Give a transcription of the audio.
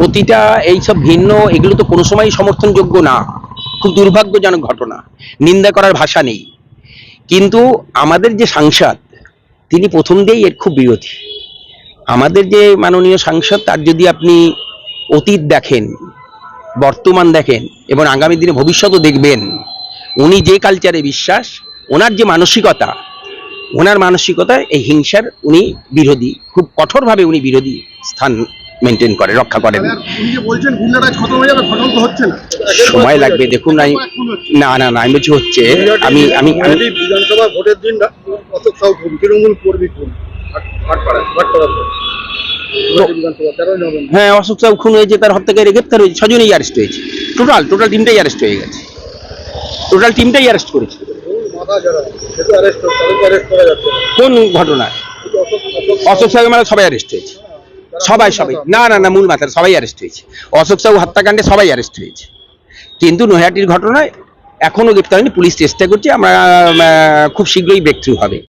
প্রতিটা এইসব ভিন্ন এগুলো তো কোনো সময়ই সমর্থনযোগ্য না, খুব দুর্ভাগ্যজনক ঘটনা, নিন্দা করার ভাষা নেই। কিন্তু আমাদের যে সাংসদ তিনি প্রথম দিয়েই এর খুব বিরোধী। আমাদের যে মাননীয় সাংসদ তার যদি আপনি অতীত দেখেন, বর্তমান দেখেন এবং আগামী দিনে ভবিষ্যতও দেখবেন, উনি যে কালচারে বিশ্বাস, ওনার যে মানসিকতা, ওনার মানসিকতায় এই হিংসার উনি বিরোধী, খুব কঠোরভাবে উনি বিরোধী স্থান মেনটেন করে, রক্ষা করেন। সময় লাগবে, দেখুন। না না না, আমি বলছি হচ্ছে, আমি আমি বিধানসভা ভোটের দিন অশোক সাউ তৃণমূল কর্মী হ্যাঁ, অশোক সাহু খুন হয়েছে, তার হত্যাকারী গ্রেপ্তার হয়েছে, 6 জনই অ্যারেস্ট হয়েছে, টোটাল টিমটাই অ্যারেস্ট হয়ে গেছে, টোটাল টিমটাই অ্যারেস্ট করেছে। কোন ঘটনায়? অশোক সাহু মানে সবাই অ্যারেস্ট হয়েছে, সবাই না না না, মূল মাথার সবাই অ্যারেস্ট হয়েছে। অশোক সাহু হত্যাকাণ্ডে সবাই অ্যারেস্ট হয়েছে, কিন্তু নৈহাটির ঘটনায় এখনো গ্রেপ্তার হয়নি। পুলিশ চেষ্টা করছে, আমরা খুব শীঘ্রই ব্রেক থ্রু হবে।